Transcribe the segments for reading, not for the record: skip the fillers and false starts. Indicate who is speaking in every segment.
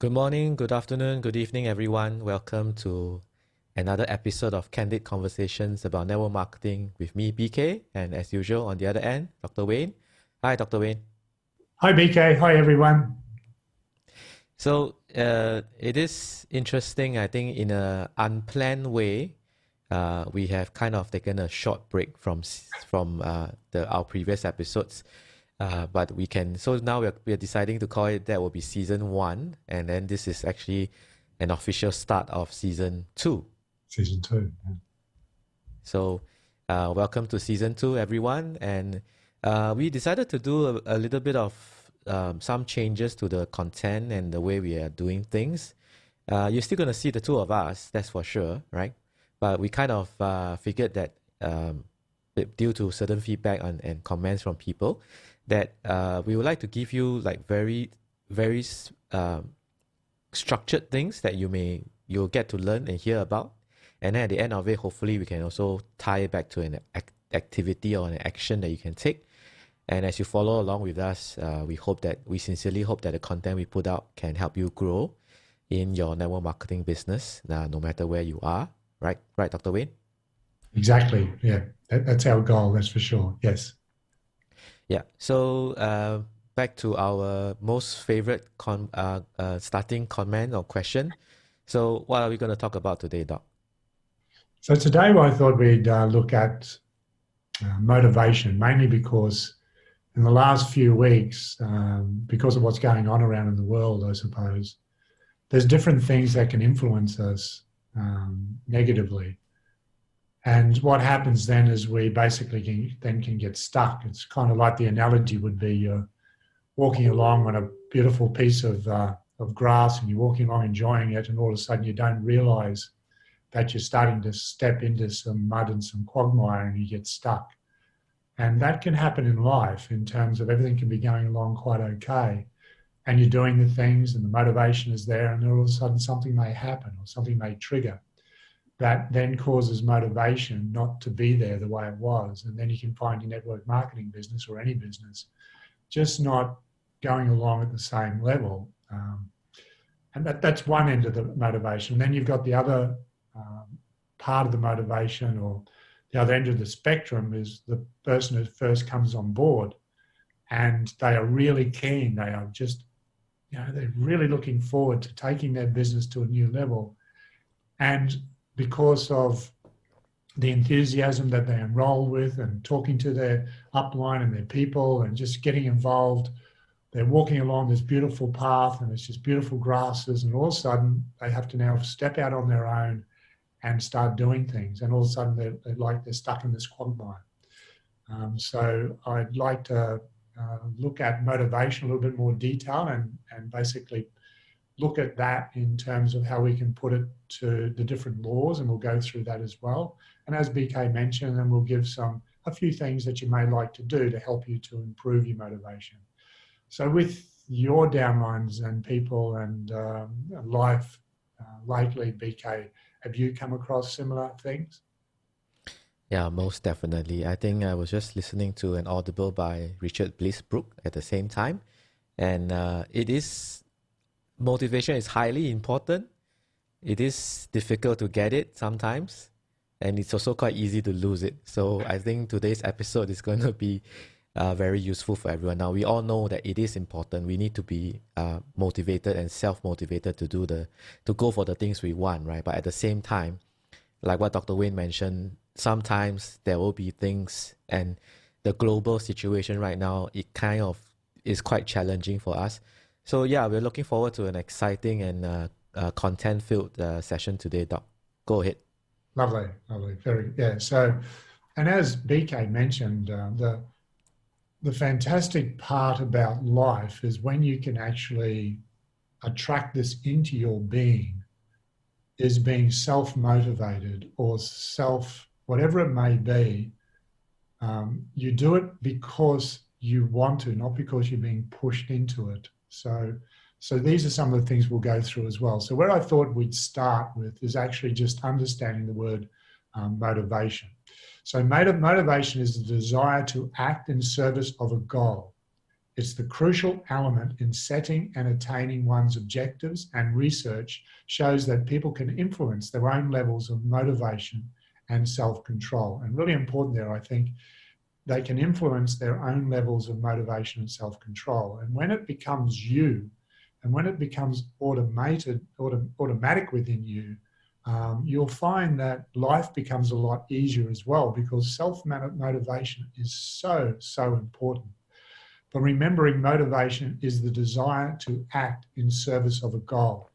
Speaker 1: Good morning, good afternoon, good evening, everyone. Welcome to another episode of Candid Conversations about network marketing with me, BK, and as usual, on the other end, Dr. Wayne. Hi, Dr. Wayne.
Speaker 2: Hi, BK. Hi, everyone.
Speaker 1: It is interesting, I think, in an unplanned way. We have kind of taken a short break from our previous episodes. But we can, so now we're deciding to call it, that will be season one. And then this is actually an official start of season two.
Speaker 2: Season two. Yeah.
Speaker 1: So, welcome to season two, everyone. And we decided to do a little bit of some changes to the content and the way we are doing things. You're still going to see the two of us, that's for sure, right? But we kind of figured that due to certain feedback and comments from people, that we would like to give you like very structured things that you'll get to learn and hear about, and then at the end of it, hopefully we can also tie it back to an activity or an action that you can take. And as you follow along with us, we sincerely hope that the content we put out can help you grow in your network marketing business, no matter where you are. Right, Dr. Wayne.
Speaker 2: Exactly. Yeah, that's our goal. That's for sure. Yes.
Speaker 1: Yeah. So back to our most favorite starting comment or question. So what are we going to talk about today, Doc?
Speaker 2: So today, I thought we'd look at motivation, mainly because in the last few weeks, because of what's going on around in the world, I suppose, there's different things that can influence us negatively. And what happens then is we basically can get stuck. It's kind of like the analogy would be you're walking along on a beautiful piece of grass and you're walking along enjoying it, and all of a sudden you don't realize that you're starting to step into some mud and some quagmire and you get stuck. And that can happen in life in terms of everything can be going along quite okay. And you're doing the things and the motivation is there, and then all of a sudden something may happen or something may trigger that then causes motivation not to be there the way it was. And then you can find your network marketing business or any business just not going along at the same level. And that's one end of the motivation. And then you've got the other part of the motivation, or the other end of the spectrum, is the person who first comes on board and they are really keen. They are just, they're really looking forward to taking their business to a new level. And because of the enthusiasm that they enroll with and talking to their upline and their people and just getting involved, they're walking along this beautiful path and it's just beautiful grasses, and all of a sudden they have to now step out on their own and start doing things, and all of a sudden they're stuck in this quagmire. So I'd like to look at motivation a little bit more detail and basically look at that in terms of how we can put it to the different laws, and we'll go through that as well. And as BK mentioned, then we'll give a few things that you may like to do to help you to improve your motivation. So with your downlines and people and life lately, BK, have you come across similar things?
Speaker 1: Yeah, most definitely. I think I was just listening to an audible by Richard Blissbrook at the same time, and motivation is highly important. It is difficult to get it sometimes, and it's also quite easy to lose it. So I think today's episode is going to be very useful for everyone. Now, we all know that it is important. We need to be motivated and self-motivated to go for the things we want, right? But at the same time, like what Dr. Wayne mentioned, sometimes there will be things, and the global situation right now, it kind of is quite challenging for us. So yeah, we're looking forward to an exciting and content-filled session today, Doc. Go ahead.
Speaker 2: Lovely. Yeah. So, and as BK mentioned, the fantastic part about life is when you can actually attract this into your being, is being self-motivated or whatever it may be. You do it because you want to, not because you're being pushed into it. So these are some of the things we'll go through as well. So where I thought we'd start with is actually just understanding the word motivation. So motivation is the desire to act in service of a goal. It's the crucial element in setting and attaining one's objectives, and research shows that people can influence their own levels of motivation and self-control. And really important there, I think, they can influence their own levels of motivation and self-control. And when it becomes you, and when it becomes automatic within you, you'll find that life becomes a lot easier as well, because self-motivation is so, so important. But remembering, motivation is the desire to act in service of a goal.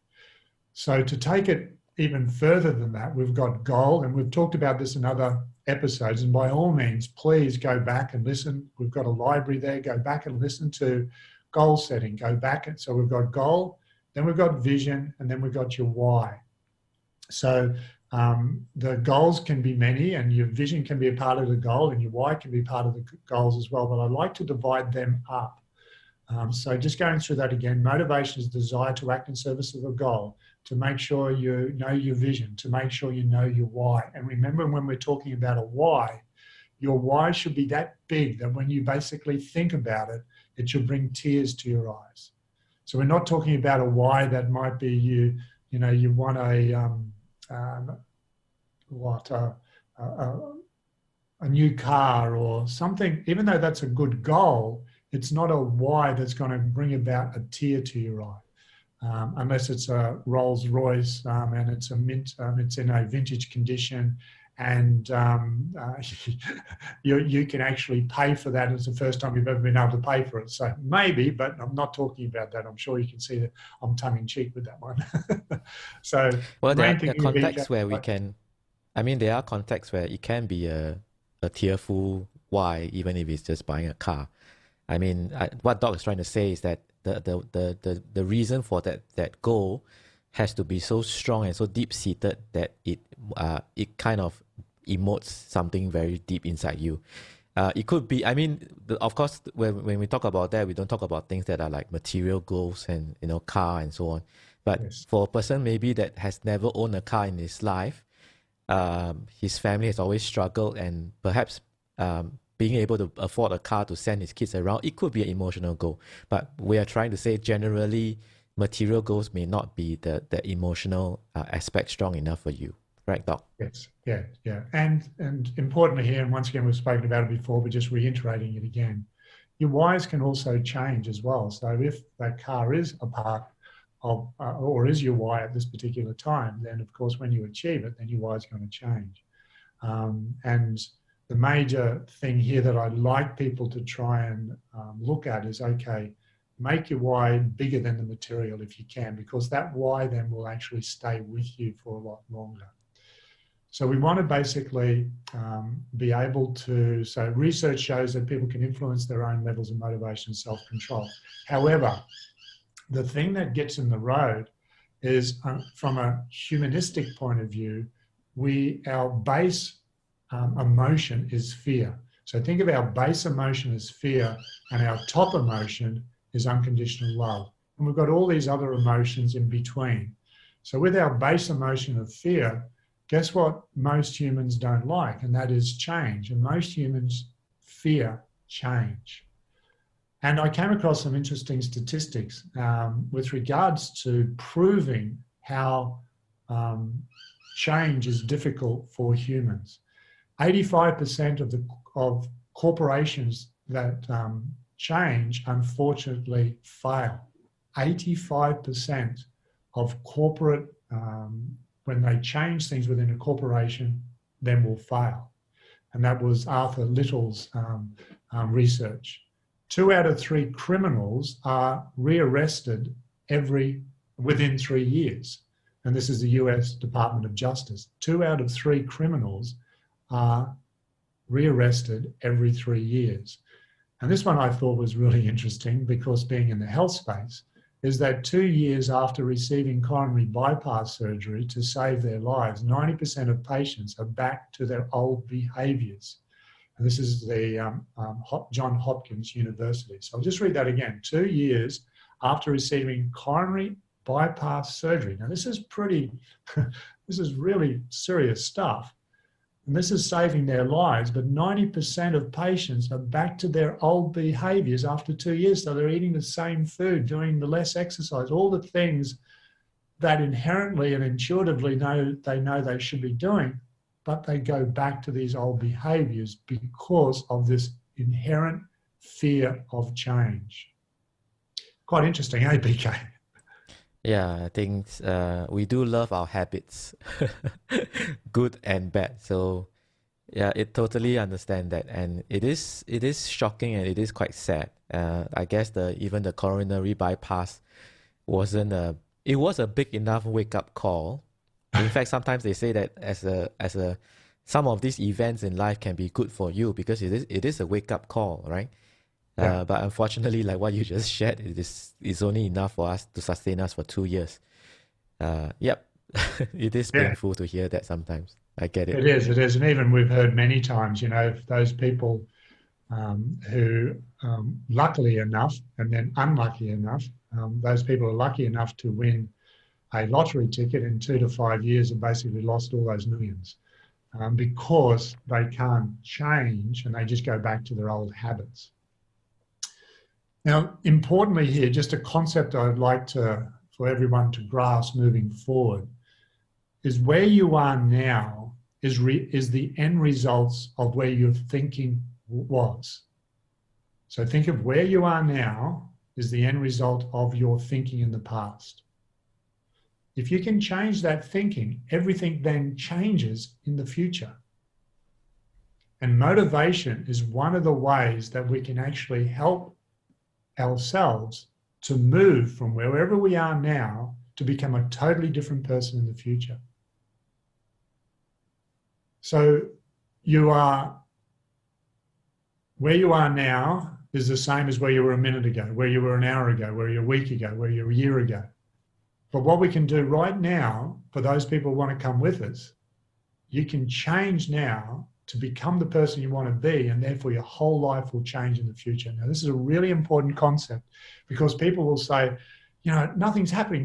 Speaker 2: So to take it even further than that, we've got goal, and we've talked about this in other episodes, and by all means, please go back and listen. We've got a library there. Go back and listen to goal setting. Go back. And so we've got goal, then we've got vision, and then we've got your why. So the goals can be many, and your vision can be a part of the goal, and your why can be part of the goals as well. But I like to divide them up. So just going through that again, motivation is desire to act in service of a goal, to make sure you know your vision, to make sure you know your why. And remember, when we're talking about a why, your why should be that big that when you basically think about it, it should bring tears to your eyes. So we're not talking about a why that might be you want a new car or something. Even though that's a good goal, it's not a why that's going to bring about a tear to your eye, unless it's a Rolls Royce and it's a mint, it's in a vintage condition, and you can actually pay for that. It's the first time you've ever been able to pay for it. So maybe, but I'm not talking about that. I'm sure you can see that I'm tongue in cheek with that one. So,
Speaker 1: well, there are contexts where we can, there are contexts where it can be a tearful why, even if it's just buying a car. What Doc is trying to say is that the reason for that goal has to be so strong and so deep-seated that it kind of emotes something very deep inside you. It could be, of course, when we talk about that, we don't talk about things that are like material goals and, car and so on. But yes, for a person maybe that has never owned a car in his life, his family has always struggled, and perhaps being able to afford a car to send his kids around, it could be an emotional goal. But we are trying to say generally, material goals may not be the emotional aspect strong enough for you. Right, Doc?
Speaker 2: Yes, yeah. And importantly here, and once again, we've spoken about it before, but just reiterating it again, your whys can also change as well. So if that car is a part of, or is your why at this particular time, then of course, when you achieve it, then your why is going to change. And the major thing here that I'd like people to try and look at is, okay, make your why bigger than the material if you can, because that why then will actually stay with you for a lot longer. So we want to basically be able to, so research shows that people can influence their own levels of motivation and self-control. However, the thing that gets in the road is from a humanistic point of view, our base emotion is fear. So think of our base emotion as fear, and our top emotion is unconditional love. And we've got all these other emotions in between. So with our base emotion of fear, guess what most humans don't like? And that is change. And most humans fear change. And I came across some interesting statistics with regards to proving how change is difficult for humans. 85% of corporations that change, unfortunately, fail. 85% of corporate, when they change things within a corporation, then will fail. And that was Arthur Little's research. 2 out of 3 criminals are rearrested within 3 years. And this is the US Department of Justice. 2 out of 3 criminals are rearrested every 3 years. And this one I thought was really interesting, because being in the health space, is that 2 years after receiving coronary bypass surgery to save their lives, 90% of patients are back to their old behaviours. And this is the Johns Hopkins University. So I'll just read that again. 2 years after receiving coronary bypass surgery. Now this is this is really serious stuff. And this is saving their lives, but 90% of patients are back to their old behaviors after 2 years. So they're eating the same food, doing the less exercise, all the things that inherently and intuitively know they should be doing, but they go back to these old behaviors because of this inherent fear of change. Quite interesting, eh, BK?
Speaker 1: Yeah, I think we do love our habits, good and bad. So yeah, it totally understand that, and it is shocking and it is quite sad. I guess even the coronary bypass wasn't a it was a big enough wake up call. In fact, sometimes they say that as a some of these events in life can be good for you because it is a wake up call, right?
Speaker 2: Yeah,
Speaker 1: But unfortunately, like what you just shared, is only enough for us to sustain us for 2 years. Yep, it is
Speaker 2: yeah,
Speaker 1: painful to hear that sometimes. I get it.
Speaker 2: it is. It is. And even we've heard many times, those people who, luckily enough, and then unlucky enough, those people are lucky enough to win a lottery ticket in 2 to 5 years and basically lost all those millions because they can't change and they just go back to their old habits. Now, importantly here, just a concept I'd like for everyone to grasp moving forward is where you are now is the end results of where your thinking was. So think of where you are now is the end result of your thinking in the past. If you can change that thinking, everything then changes in the future. And motivation is one of the ways that we can actually help ourselves to move from wherever we are now to become a totally different person in the future. So where you are now is the same as where you were a minute ago, where you were an hour ago, where you were a week ago, where you were a year ago. But what we can do right now, for those people who want to come with us, you can change now to become the person you want to be, and therefore your whole life will change in the future. Now, this is a really important concept because people will say, nothing's happening,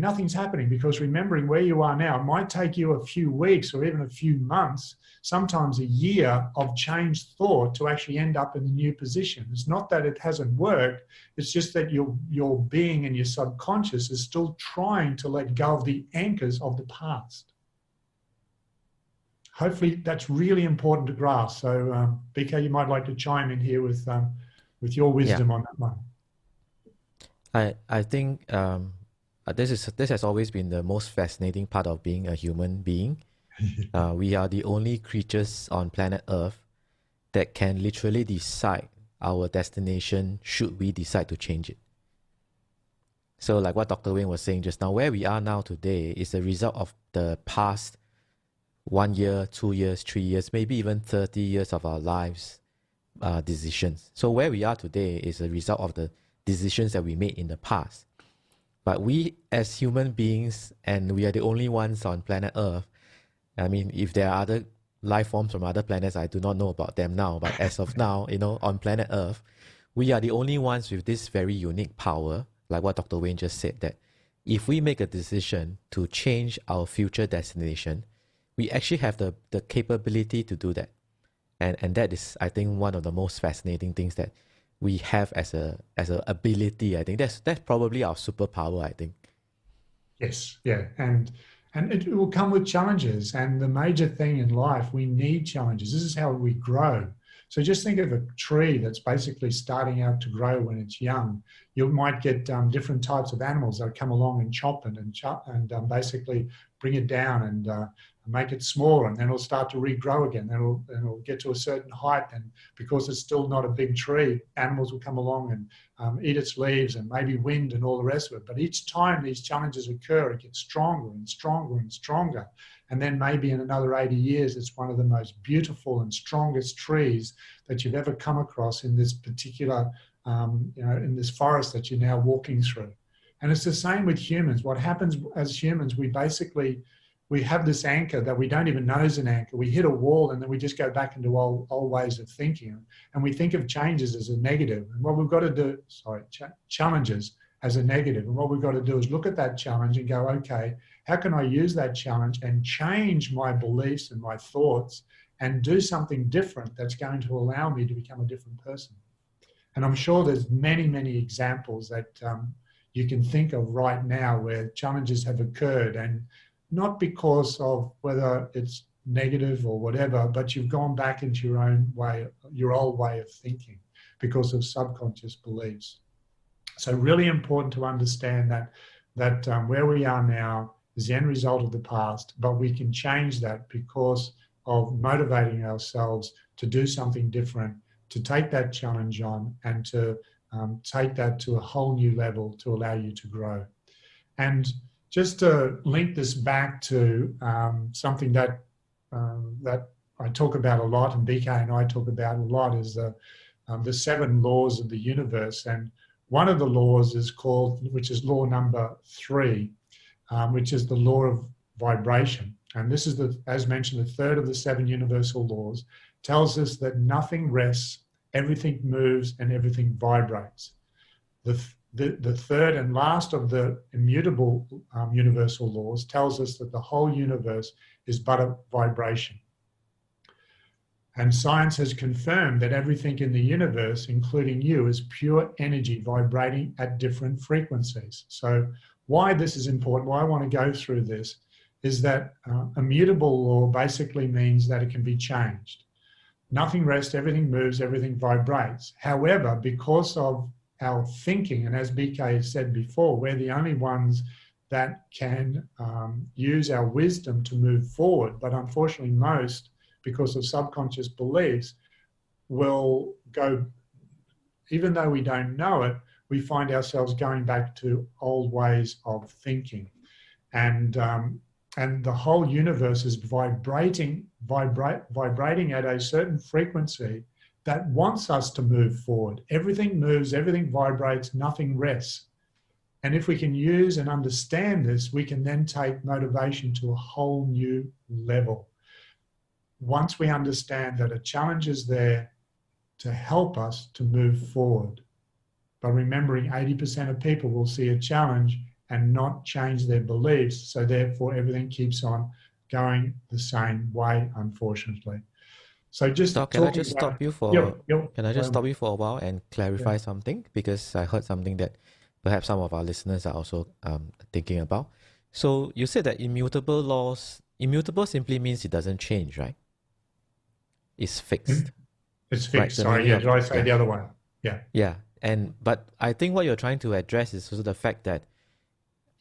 Speaker 2: because remembering where you are now might take you a few weeks or even a few months, sometimes a year of changed thought to actually end up in the new position. It's not that it hasn't worked, it's just that your being and your subconscious is still trying to let go of the anchors of the past. Hopefully that's really important to grasp. So BK, you might like to chime in here with your wisdom on that one.
Speaker 1: I think this has always been the most fascinating part of being a human being. We are the only creatures on planet Earth that can literally decide our destination should we decide to change it. So like what Dr. Wayne was saying just now, where we are now today is a result of the past 1 year, 2 years, 3 years, maybe even 30 years of our lives decisions. So where we are today is a result of the decisions that we made in the past. But we as human beings, and we are the only ones on planet Earth. I mean, if there are other life forms from other planets, I do not know about them now. But as of now, on planet Earth, we are the only ones with this very unique power, like what Dr. Wayne just said, that if we make a decision to change our future destination, we actually have the capability to do that. And that is, I think, one of the most fascinating things that we have as a ability. I think that's probably our superpower, I think.
Speaker 2: Yes, yeah. And it will come with challenges. And the major thing in life, we need challenges. This is how we grow. So just think of a tree that's basically starting out to grow when it's young. You might get different types of animals that come along and chop it and basically bring it down and make it smaller, and then it'll start to regrow again. Then it'll get to a certain height, and because it's still not a big tree, animals will come along and eat its leaves and maybe wind and all the rest of it. But each time these challenges occur, it gets stronger and stronger and stronger. And then maybe in another 80 years, it's one of the most beautiful and strongest trees that you've ever come across in this particular, in this forest that you're now walking through. And it's the same with humans. What happens as humans, we have this anchor that we don't even know is an anchor. We hit a wall and then we just go back into old ways of thinking. And we think of changes as a negative. And what we've got to do, challenges as a negative. And what we've got to do is look at that challenge and go, okay, how can I use that challenge and change my beliefs and my thoughts and do something different that's going to allow me to become a different person. And I'm sure there's many, many examples that you can think of right now where challenges have occurred, and not because of whether it's negative or whatever, but you've gone back into your own way, your old way of thinking because of subconscious beliefs. So really important to understand that where we are now is the end result of the past, but we can change that because of motivating ourselves to do something different, to take that challenge on, and to take that to a whole new level to allow you to grow. And just to link this back to something that I talk about a lot, and BK and I talk about a lot, is the 7 laws of the universe. And one of the laws is called, which is law number 3, which is the law of vibration. And this is, as mentioned, the third of the 7 universal laws, tells us that nothing rests, everything moves, and everything vibrates. The third and last of the immutable universal laws tells us that the whole universe is but a vibration. And science has confirmed that everything in the universe, including you, is pure energy vibrating at different frequencies. So why this is important, why I want to go through this, is that immutable law basically means that it can be changed. Nothing rests, everything moves, everything vibrates. However, because of our thinking, and as BK said before, we're the only ones that can use our wisdom to move forward. But unfortunately, most, because of subconscious beliefs, will go, even though we don't know it, we find ourselves going back to old ways of thinking. And the whole universe is vibrating at a certain frequency that wants us to move forward. Everything moves, everything vibrates, nothing rests. And if we can use and understand this, we can then take motivation to a whole new level. Once we understand that a challenge is there to help us to move forward. But remembering 80% of people will see a challenge and not change their beliefs. So therefore, everything keeps on going the same way, unfortunately. So just
Speaker 1: Doc, can I just stop you for a while and clarify something? Because I heard something that perhaps some of our listeners are also thinking about. So you said that immutable simply means it doesn't change, right? It's fixed.
Speaker 2: It's fixed. Right? Sorry, did I say the other one? Yeah.
Speaker 1: Yeah. But I think what you're trying to address is also the fact that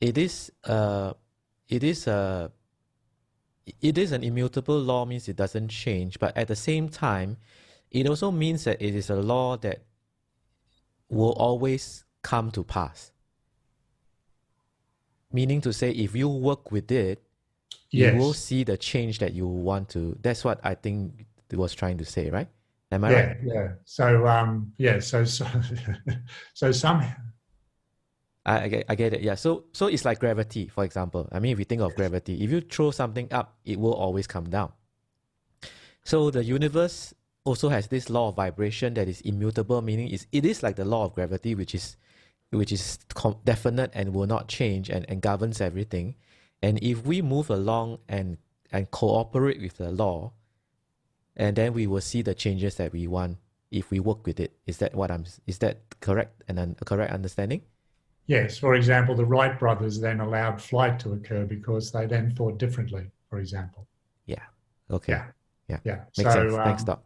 Speaker 1: it is an immutable law, means it doesn't change, but at the same time, it also means that it is a law that will always come to pass. Meaning to say, if you work with it, you will see the change that you want to. That's what I think it was trying to say, right? Am I right?
Speaker 2: Yeah. So somehow.
Speaker 1: I get it. Yeah. So it's like gravity, for example. I mean, if you think of gravity, if you throw something up, it will always come down. So the universe also has this law of vibration that is immutable, meaning it is like the law of gravity, which is definite and will not change and governs everything. And if we move along and cooperate with the law, and then we will see the changes that we want if we work with it. Is that correct and a correct understanding?
Speaker 2: Yes. For example, the Wright brothers then allowed flight to occur because they then thought differently, for example.
Speaker 1: Yeah. Okay.
Speaker 2: Yeah.
Speaker 1: Makes sense. Thanks, Doc.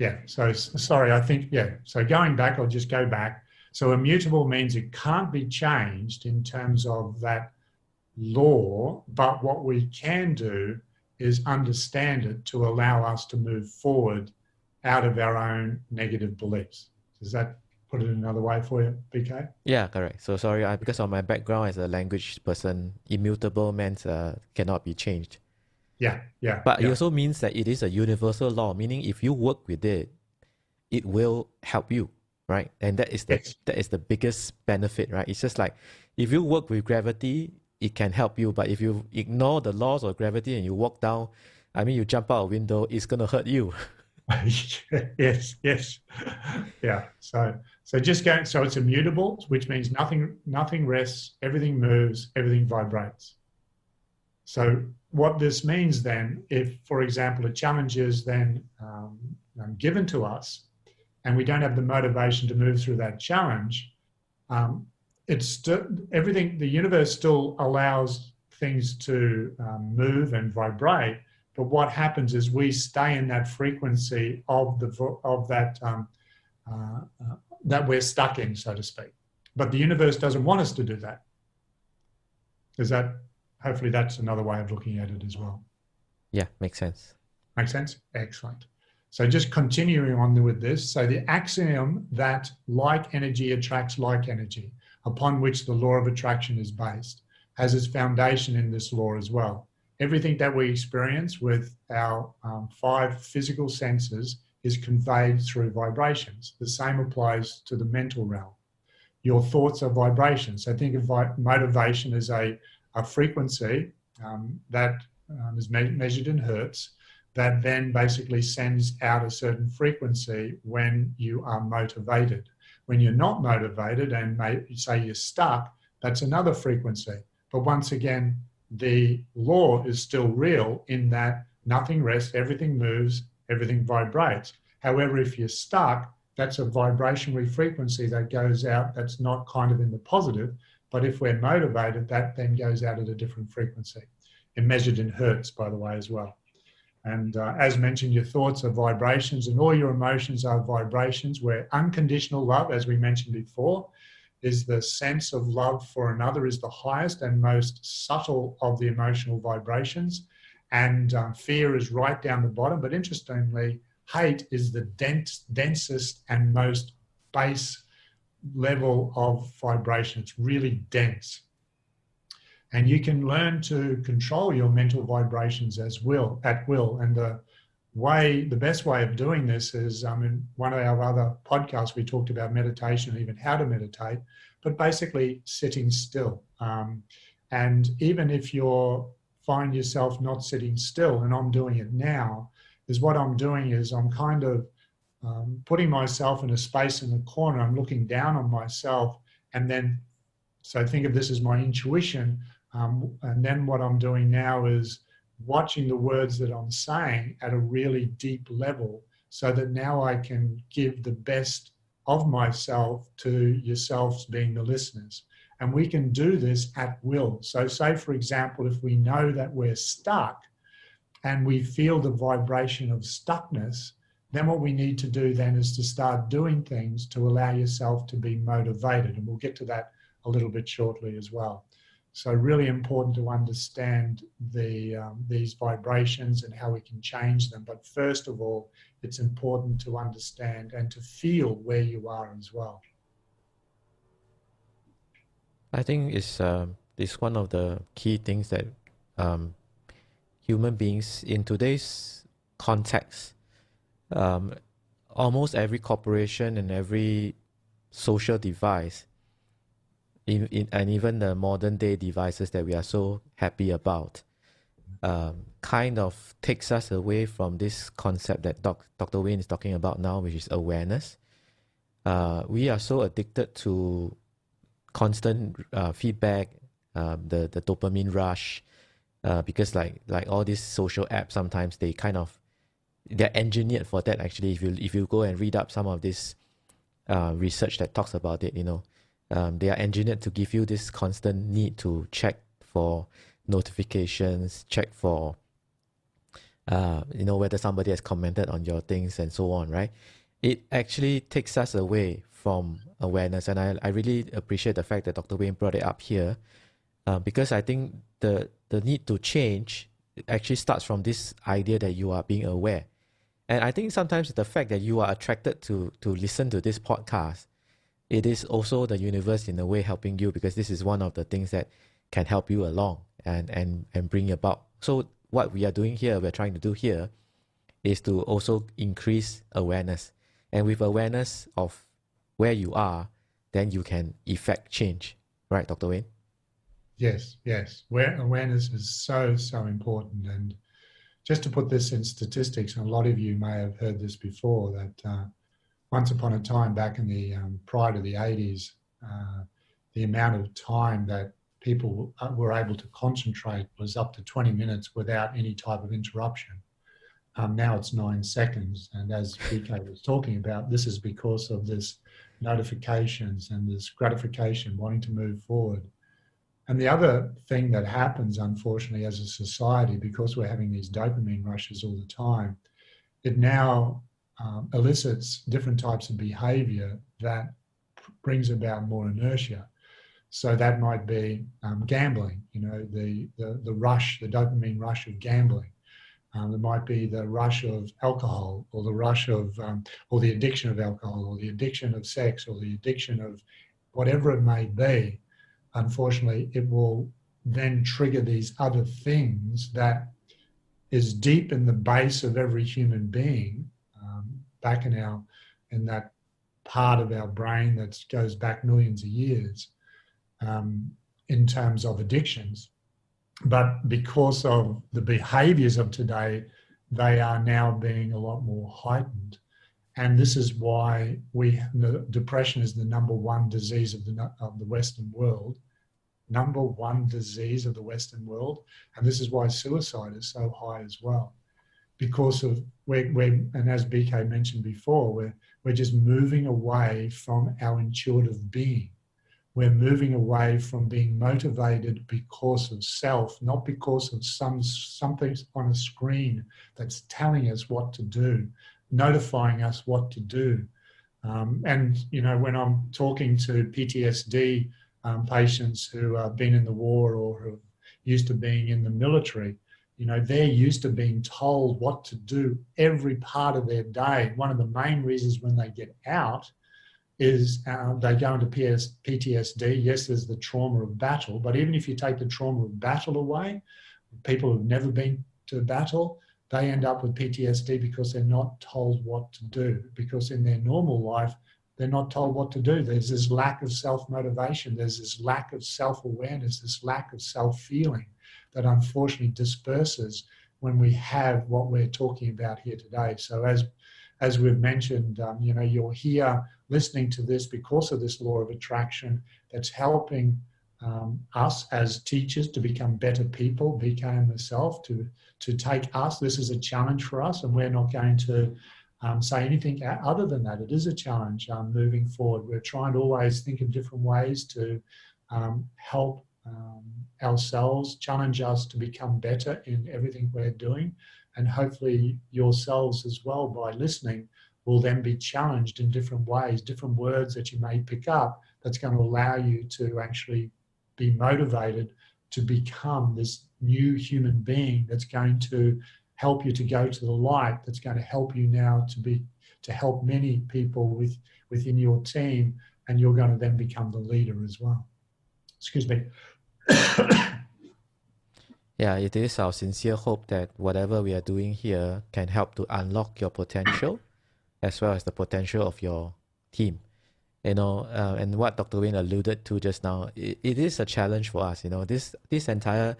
Speaker 2: Yeah. So sorry, I think, So going back, I'll just go back. So immutable means it can't be changed in terms of that law, but what we can do is understand it to allow us to move forward out of our own negative beliefs. Does that put it another way for you, BK?
Speaker 1: Yeah, correct. So sorry, because of my background as a language person, immutable means cannot be changed.
Speaker 2: Yeah.
Speaker 1: But it also means that it is a universal law, meaning if you work with it, it will help you, right? And that is the biggest benefit, right? It's just like if you work with gravity, it can help you. But if you ignore the laws of gravity and you walk down, you jump out a window, it's going to hurt you.
Speaker 2: Yes. Yeah. So just going, so it's immutable, which means nothing rests, everything moves, everything vibrates. So what this means then, if, for example, a challenge is then given to us and we don't have the motivation to move through that challenge, it's everything, the universe still allows things to move and vibrate. But what happens is we stay in that frequency of that we're stuck in, so to speak. But the universe doesn't want us to do that. Hopefully that's another way of looking at it as well.
Speaker 1: Yeah, makes sense.
Speaker 2: Makes sense? Excellent. So just continuing on with this. So the axiom that like energy attracts like energy, upon which the law of attraction is based, has its foundation in this law as well. Everything that we experience with our 5 physical senses is conveyed through vibrations. The same applies to the mental realm. Your thoughts are vibrations. So think of motivation as a frequency that is measured in hertz, that then basically sends out a certain frequency when you are motivated. When you're not motivated and say you're stuck, that's another frequency. But once again, the law is still real in that nothing rests, everything moves, everything vibrates. However, if you're stuck, that's a vibrationary frequency that goes out that's not kind of in the positive. But if we're motivated, that then goes out at a different frequency. And measured in hertz, by the way, as well. And as mentioned, your thoughts are vibrations and all your emotions are vibrations, where unconditional love, as we mentioned before, is the sense of love for another, is the highest and most subtle of the emotional vibrations. And fear is right down the bottom. But interestingly, hate is the densest and most base level of vibration. It's really dense. And you can learn to control your mental vibrations at will. And the best way of doing this is, in one of our other podcasts, we talked about meditation, even how to meditate, but basically sitting still. And even if you find yourself not sitting still, and I'm doing it now, is what I'm doing is I'm kind of putting myself in a space in the corner. I'm looking down on myself, and then, so think of this as my intuition. And then what I'm doing now is watching the words that I'm saying at a really deep level, so that now I can give the best of myself to yourselves being the listeners. And we can do this at will. So say, for example, if we know that we're stuck and we feel the vibration of stuckness, then what we need to do then is to start doing things to allow yourself to be motivated. And we'll get to that a little bit shortly as well. So really important to understand these vibrations and how we can change them. But first of all, it's important to understand and to feel where you are as well.
Speaker 1: I think it's one of the key things that human beings in today's context, almost every corporation and every social device, and even the modern day devices that we are so happy about, kind of takes us away from this concept that Dr. Wayne is talking about now, which is awareness. We are so addicted to constant feedback, the dopamine rush, because like all these social apps, sometimes they're engineered for that. Actually, if you go and read up some of this research that talks about it, they are engineered to give you this constant need to check for notifications, check for whether somebody has commented on your things and so on, right? It actually takes us away from awareness. And I really appreciate the fact that Dr. Wayne brought it up here, because I think the need to change actually starts from this idea that you are being aware. And I think sometimes the fact that you are attracted to listen to this podcast, it is also the universe in a way helping you, because this is one of the things that can help you along and bring about. So what we're trying to do here is to also increase awareness. And with awareness of where you are, then you can effect change. Right, Dr. Wayne?
Speaker 2: Yes. Awareness is so important. And just to put this in statistics, and a lot of you may have heard this before, that once upon a time back in the prior to the 80s, the amount of time that people were able to concentrate was up to 20 minutes without any type of interruption. Now it's 9 seconds. And as BK was talking about, this is because of this notifications and this gratification, wanting to move forward. And the other thing that happens, unfortunately, as a society, because we're having these dopamine rushes all the time, it now elicits different types of behavior that brings about more inertia. So that might be gambling, the rush, the dopamine rush of gambling. There might be the rush of alcohol, or the rush of, or the addiction of alcohol, or the addiction of sex, or the addiction of whatever it may be. Unfortunately, it will then trigger these other things that is deep in the base of every human being, back in that part of our brain that goes back millions of years, in terms of addictions. But because of the behaviors of today, they are now being a lot more heightened. And this is why depression is the number one disease of the Western world. Number one disease of the Western world. And this is why suicide is so high as well. Because of, and as BK mentioned before, we're just moving away from our intuitive being. We're moving away from being motivated because of self, not because of something on a screen that's telling us what to do, notifying us what to do. And, when I'm talking to PTSD patients who have been in the war or who are used to being in the military, they're used to being told what to do every part of their day. One of the main reasons when they get out is they go into PTSD. Yes, there's the trauma of battle, but even if you take the trauma of battle away, people who've never been to battle, they end up with PTSD because they're not told what to do, because in their normal life, they're not told what to do. There's this lack of self-motivation. There's this lack of self-awareness, this lack of self-feeling that unfortunately disperses when we have what we're talking about here today. So as we've mentioned, you're here listening to this because of this law of attraction that's helping us as teachers to become better people, BK and myself, to take us. This is a challenge for us, and we're not going to say anything other than that. It is a challenge moving forward. We're trying to always think of different ways to help ourselves, challenge us to become better in everything we're doing. And hopefully yourselves as well, by listening, will then be challenged in different ways, different words that you may pick up that's going to allow you to actually be motivated to become this new human being that's going to help you to go to the light, that's going to help you now to help many people within your team, and you're going to then become the leader as well. Excuse me.
Speaker 1: Yeah, it is our sincere hope that whatever we are doing here can help to unlock your potential as well as the potential of your team. And what Dr. Wayne alluded to just now, it is a challenge for us. This entire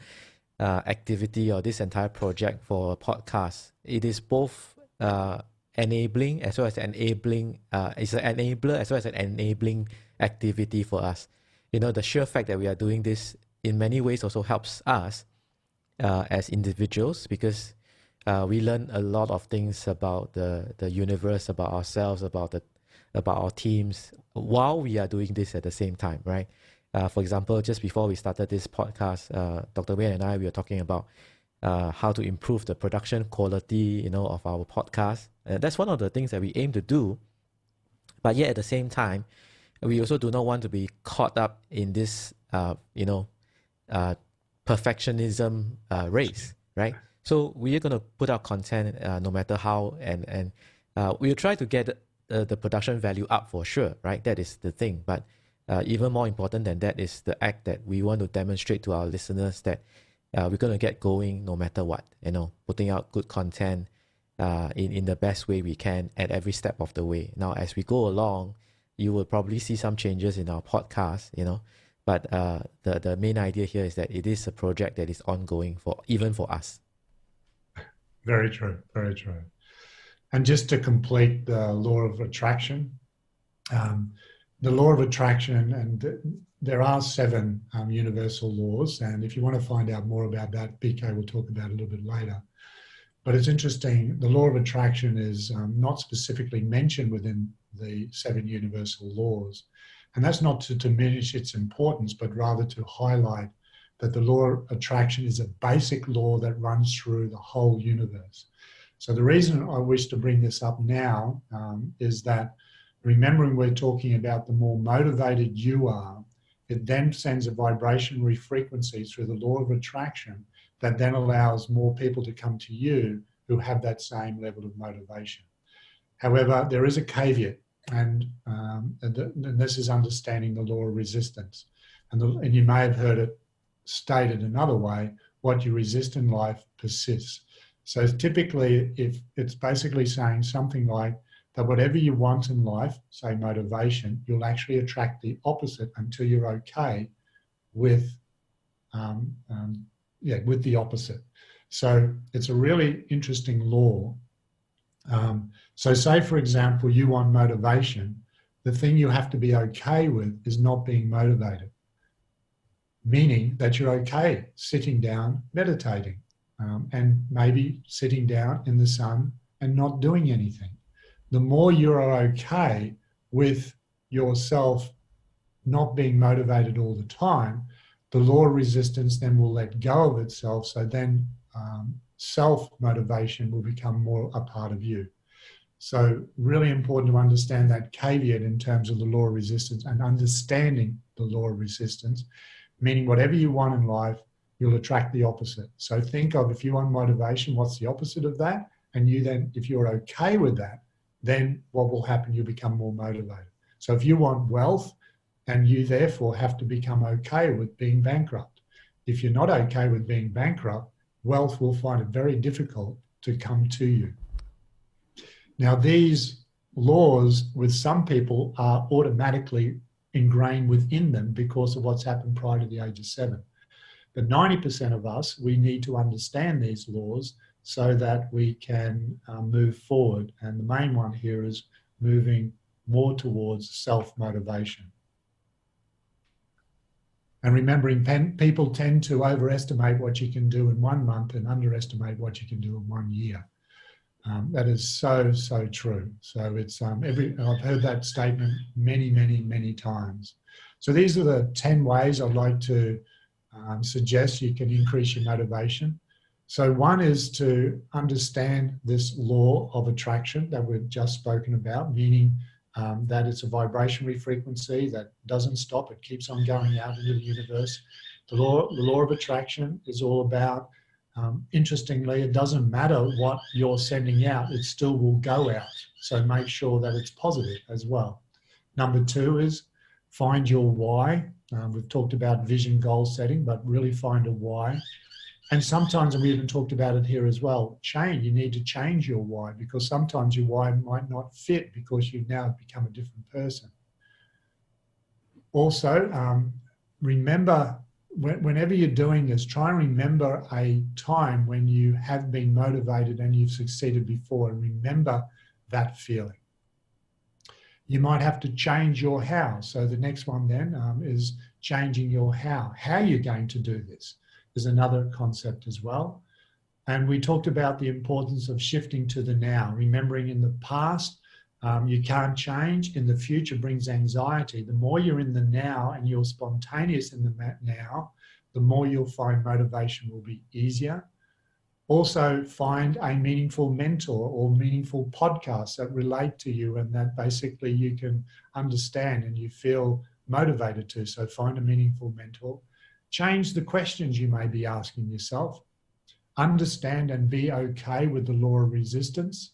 Speaker 1: activity or this entire project for a podcast, it is both enabling as well as enabling. It's an enabler as well as an enabling activity for us. The sheer fact that we are doing this in many ways also helps us as individuals, because we learn a lot of things about the universe, about ourselves, about our teams while we are doing this at the same time, right? For example, just before we started this podcast, Dr. Wayne and I, we were talking about how to improve the production quality, of our podcast. That's one of the things that we aim to do. But yet at the same time, we also do not want to be caught up in this, perfectionism race, right? So we are going to put out content no matter how, and we'll try to get the production value up for sure, right? That is the thing. But even more important than that is the act that we want to demonstrate to our listeners that we're going to get going no matter what, putting out good content in the best way we can at every step of the way. Now, as we go along, you will probably see some changes in our podcast, but the main idea here is that it is a project that is ongoing even for us.
Speaker 2: Very true, very true. And just to complete the law of attraction, the law of attraction, and there are seven universal laws. And if you want to find out more about that, BK will talk about it a little bit later. But it's interesting, the law of attraction is not specifically mentioned within the seven universal laws. And that's not to diminish its importance, but rather to highlight that the law of attraction is a basic law that runs through the whole universe. So the reason I wish to bring this up now is that remembering we're talking about the more motivated you are, it then sends a vibrationary frequency through the law of attraction that then allows more people to come to you who have that same level of motivation. However, there is a caveat, and this is understanding the law of resistance. And you may have heard it stated another way, what you resist in life persists. So typically, if it's basically saying something like that whatever you want in life, say motivation, you'll actually attract the opposite until you're okay with with the opposite. So it's a really interesting law. So say, for example, you want motivation. The thing you have to be okay with is not being motivated, meaning that you're okay sitting down, meditating, and maybe sitting down in the sun and not doing anything. The more you are okay with yourself not being motivated all the time, the law of resistance then will let go of itself. So then self-motivation will become more a part of you. So really important to understand that caveat in terms of the law of resistance and understanding the law of resistance, meaning whatever you want in life, you'll attract the opposite. So think of, if you want motivation, what's the opposite of that? And you then, if you're okay with that, then what will happen? You'll become more motivated. So if you want wealth, and you therefore have to become okay with being bankrupt. If you're not okay with being bankrupt, wealth will find it very difficult to come to you. Now, these laws with some people are automatically ingrained within them because of what's happened prior to the age of 7. But 90% of us, we need to understand these laws so that we can move forward. And the main one here is moving more towards self-motivation. And remembering, people tend to overestimate what you can do in 1 month and underestimate what you can do in 1 year. That is so, so true. So it's I've heard that statement many, many, many times. So these are the 10 ways I'd like to suggest you can increase your motivation. So one is to understand this law of attraction that we've just spoken about, meaning that it's a vibrationary frequency that doesn't stop. It keeps on going out into the universe. The law of attraction is all about, interestingly, it doesn't matter what you're sending out, it still will go out. So make sure that it's positive as well. Number 2 is find your why. We've talked about vision, goal setting, but really find a why. And sometimes, and we even talked about it here as well, you need to change your why, because sometimes your why might not fit because you've now become a different person. Also, remember, whenever you're doing this, try and remember a time when you have been motivated and you've succeeded before, and remember that feeling. You might have to change your how. So the next one then is changing your how. How you're going to do this is another concept as well. And we talked about the importance of shifting to the now, remembering in the past, you can't change. In the future brings anxiety. The more you're in the now and you're spontaneous in the now, the more you'll find motivation will be easier. Also, find a meaningful mentor or meaningful podcasts that relate to you and that basically you can understand and you feel motivated to. So find a meaningful mentor. Change the questions you may be asking yourself. Understand and be okay with the law of resistance.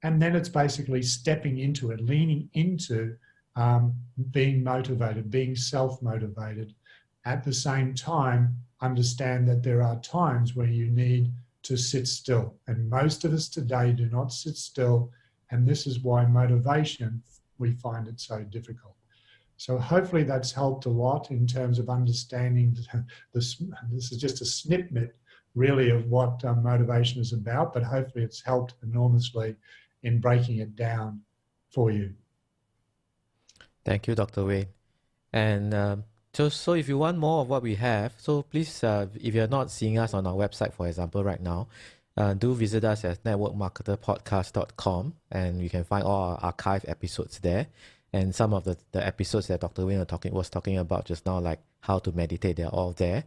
Speaker 2: And then it's basically stepping into it, leaning into being motivated, being self-motivated. At the same time, understand that there are times where you need to sit still. And most of us today do not sit still. And this is why motivation, we find it so difficult. So hopefully that's helped a lot in terms of understanding this. This is just a snippet really of what motivation is about, but hopefully it's helped enormously in breaking it down for you.
Speaker 1: Thank you, Dr. Wayne. And So if you want more of what we have, so please, if you're not seeing us on our website, for example, right now, do visit us at networkmarketerpodcast.com, and you can find all our archive episodes there. And some of the episodes that Dr. Wayne was talking about just now, like how to meditate, they're all there.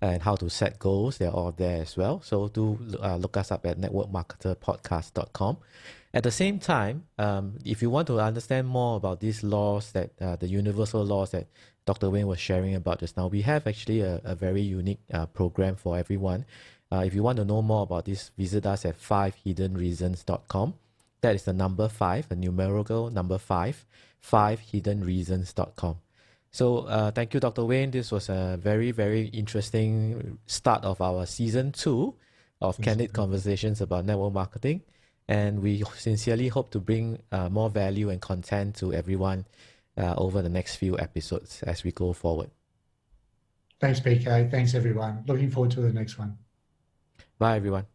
Speaker 1: And how to set goals, they're all there as well. So do look us up at networkmarketerpodcast.com. At the same time, if you want to understand more about these laws, that the universal laws that Dr. Wayne was sharing about just now, we have actually a very unique program for everyone. If you want to know more about this, visit us at 5hiddenreasons.com. That is the number 5, a numerical number 5, 5hiddenreasons.com. So thank you, Dr. Wayne. This was a very, very interesting start of our season 2 of Candid Conversations about network marketing. And we sincerely hope to bring more value and content to everyone over the next few episodes as we go forward.
Speaker 2: Thanks, PK. Thanks, everyone. Looking forward to the next one.
Speaker 1: Bye, everyone.